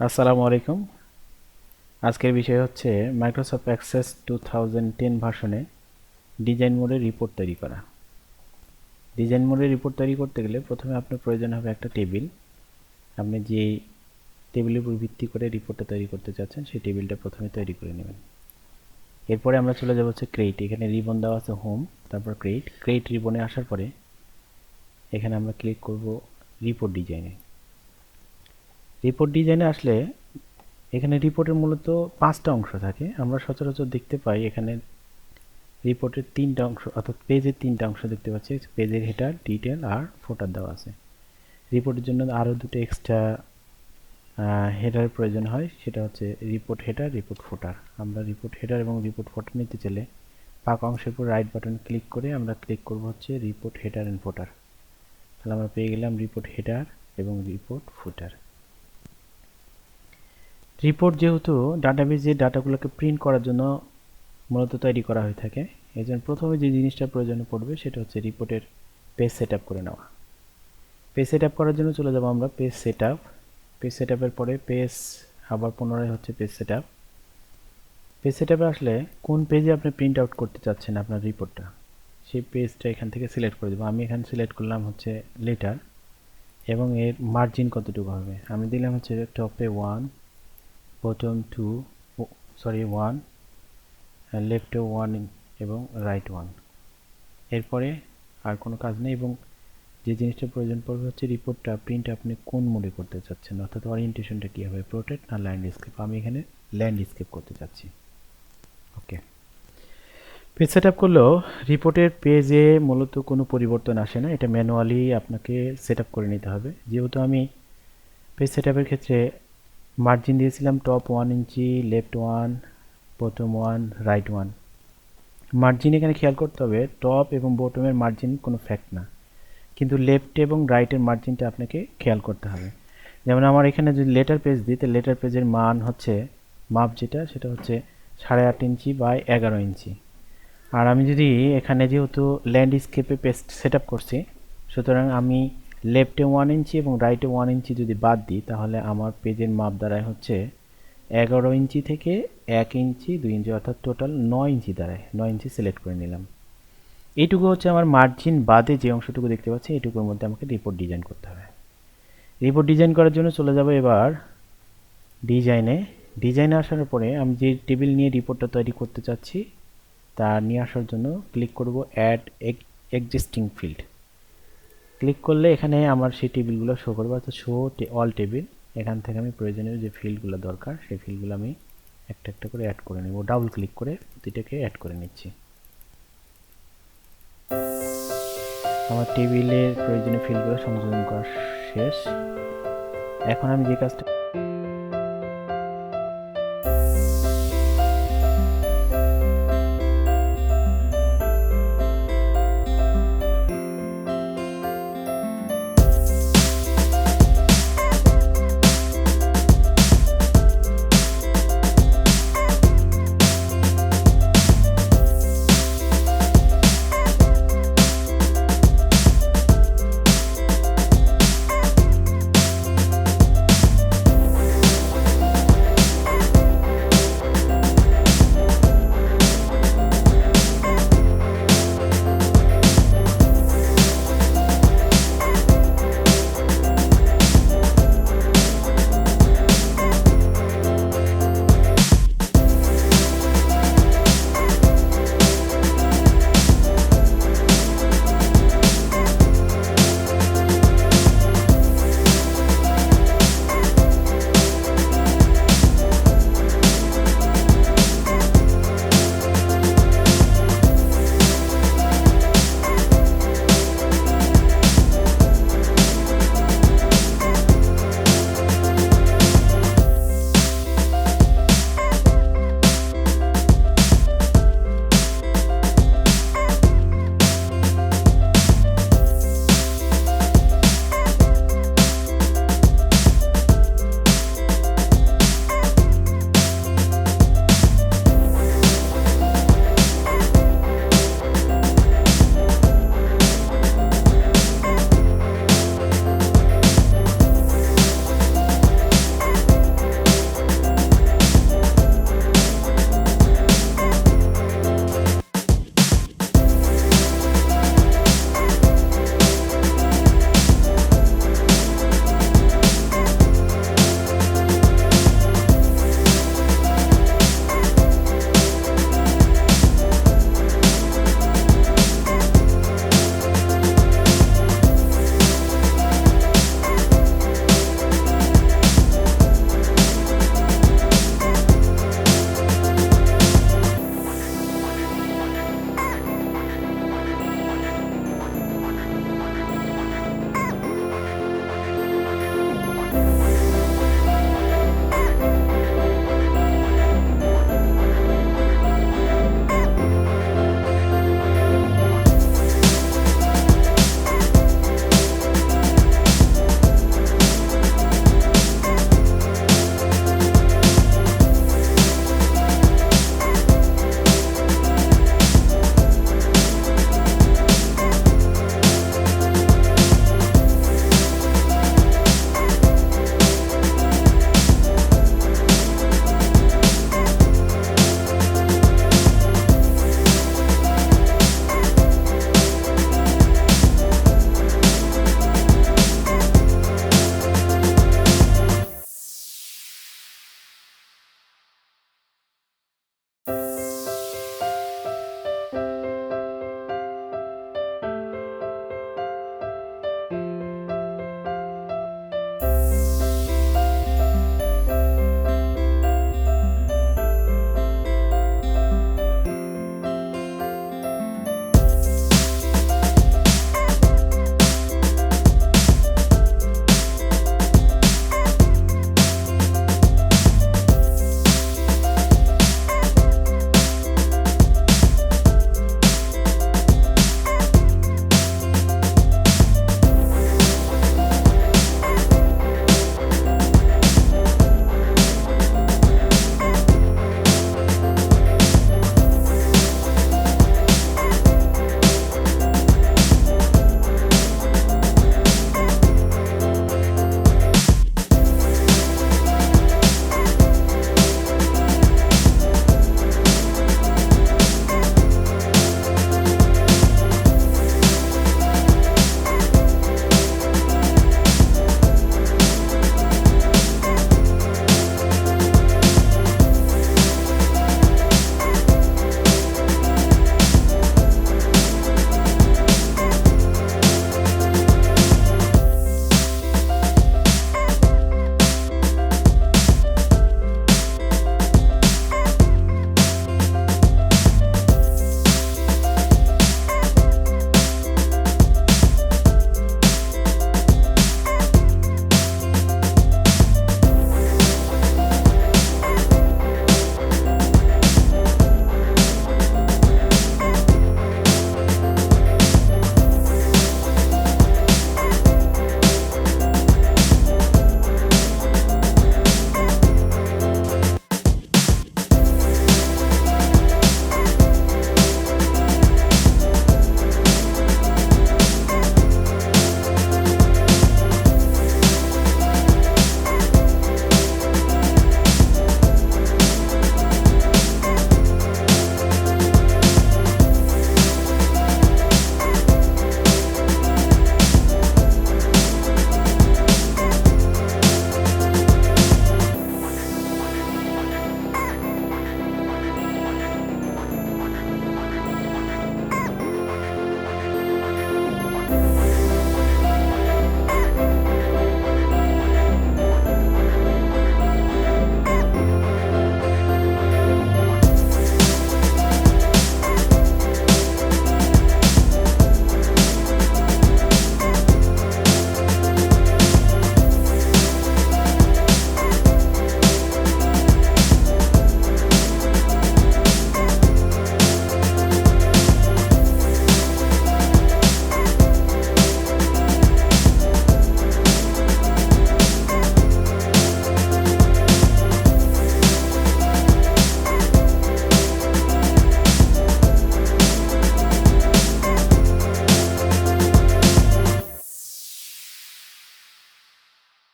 আসসালামু আলাইকুম। আজকের বিষয় হচ্ছে মাইক্রোসফট অ্যাক্সেস 2010 ভার্সনে ডিজাইন মোডে রিপোর্ট তৈরি করা। ডিজাইন মোডে রিপোর্ট তৈরি করতে গেলে প্রথমে আপনার প্রয়োজন হবে একটা টেবিল। আপনি যে টেবিলের উপর ভিত্তি করে রিপোর্টটা তৈরি করতে চাচ্ছেন সেই টেবিলটা প্রথমে তৈরি করে নেবেন। এরপরে আমরা চলে যাব হচ্ছে ক্রিয়েট। এখানে রিবন দেওয়া আছে হোম, তারপর ক্রিয়েট রিবনে আসার পরে এখানে আমরা ক্লিক করব রিপোর্ট ডিজাইনে। রিপোর্ট ডিজাইনে আসলে এখানে রিপোর্টের মূলত 5টা অংশ থাকে। আমরা সচরাচর দেখতে পাই এখানে রিপোর্টের 3টা অংশ অর্থাৎ পেজের 3টা অংশ দেখতে পাচ্ছি। পেজের হেডার, ডিটেল আর ফুটার দেওয়া আছে। রিপোর্টের জন্য আরও দুটো এক্সট্রা হেডার প্রয়োজন হয়, সেটা হচ্ছে রিপোর্ট হেডার, রিপোর্ট ফুটার। আমরা রিপোর্ট হেডার এবং রিপোর্ট ফুটার নিতে চাইলে ফাঁকা অংশের উপর রাইট বাটন ক্লিক করে আমরা ক্লিক করব হচ্ছে রিপোর্ট হেডার অ্যান্ড ফুটার। তাহলে আমরা পেয়ে গেলাম রিপোর্ট হেডার এবং রিপোর্ট ফুটার। রিপোর্ট যেহেতু ডাটাবেজে ডাটাগুলোকে প্রিন্ট করার জন্য মূলত তৈরি করা হয়ে থাকে, এই জন্য প্রথমে যে জিনিসটা প্রয়োজনে পড়বে সেটা হচ্ছে রিপোর্টের পেজ সেট করে নেওয়া। পেজ সেট করার জন্য চলে যাব আমরা পেজ সেট পেজ সেট পরে পেজ আবার পুনরায় হচ্ছে পেজ সেট পেজ সেট আসলে কোন পেজে আপনি প্রিন্ট আউট করতে চাচ্ছেন আপনার রিপোর্টটা, সেই পেজটা এখান থেকে সিলেক্ট করে দেবো। আমি এখানে সিলেক্ট করলাম হচ্ছে লেটার এবং এর মার্জিন কতটুকু হবে। আমি দিলাম হচ্ছে টপে 1, বটম 2, সরি 1, লেফটে 1 এবং রাইট 1। এরপরে আর কোনো কাজ নেই এবং যে জিনিসটা প্রয়োজন পড়বে হচ্ছে রিপোর্টটা প্রিন্ট আপনি কোন মোডে করতে চাচ্ছেন, অর্থাৎ ওরিয়েন্টেশনটা কী হবে, পোর্ট্রেট না ল্যান্ডস্কেপ। আমি এখানে ল্যান্ডস্কেপ করতে চাচ্ছি। ওকে, পেজ সেট আপ করলেও রিপোর্টের পেজে মূলত কোনো পরিবর্তন আসে না, এটা ম্যানুয়ালি আপনাকে সেট আপ করে নিতে হবে। যেহেতু আমি পেজ সেট আপের ক্ষেত্রে মার্জিন দিয়েছিলাম টপ 1 ইঞ্চি, লেফট 1, বটম 1, রাইট 1। মার্জিন এখানে খেয়াল করতে হবে টপ এবং বটমের মার্জিন কোনো ফ্যাক্ট না, কিন্তু লেফট এবং রাইটের মার্জিনটা আপনাকে খেয়াল করতে হবে। যেমন আমার এখানে যদি লেটার পেজ দিই, তো লেটার পেজের মান হচ্ছে মাপ যেটা সেটা হচ্ছে 8.5 ইঞ্চি বাই 11 ইঞ্চি। আর আমি যদি এখানে যেহেতু ল্যান্ডস্কেপে পেজ সেট আপ করছি, সুতরাং আমি লেফটে 1 ইঞ্চি এবং রাইটে 1 ইঞ্চি যদি বাদ দিই, তাহলে আমার পেজের মাপ দাঁড়ায় হচ্ছে 11 ইঞ্চি থেকে 1 ইঞ্চি 2 ইঞ্চি, অর্থাৎ টোটাল 9 ইঞ্চি দাঁড়ায়। 9 ইঞ্চি সিলেক্ট করে নিলাম। এইটুকু হচ্ছে আমার মার্জিন বাদে যে অংশটুকু দেখতে পাচ্ছি, এইটুকুর মধ্যে আমাকে রিপোর্ট ডিজাইন করতে হবে। রিপোর্ট ডিজাইন করার জন্য চলে যাব এবার ডিজাইনে আসার পরে আমি যে টেবিল নিয়ে রিপোর্টটা তৈরি করতে চাচ্ছি তা নিয়ে আসার জন্য ক্লিক করব অ্যাড এক্সিস্টিং ফিল্ড। ক্লিক করলে এখানে আমার সেই টেবিলগুলো শো করবে, অর্থাৎ শো অল টেবিল। এখান থেকে আমি প্রয়োজনীয় যে ফিল্ডগুলো দরকার সেই ফিল্ডগুলো আমি একটা একটা করে অ্যাড করে নেব। ডাবল ক্লিক করে প্রতিটাকে অ্যাড করে নিচ্ছি। আমার টেবিলের প্রয়োজনীয় ফিল্ডগুলো সংযোজন করা শেষ। এখন আমি যে কাজটা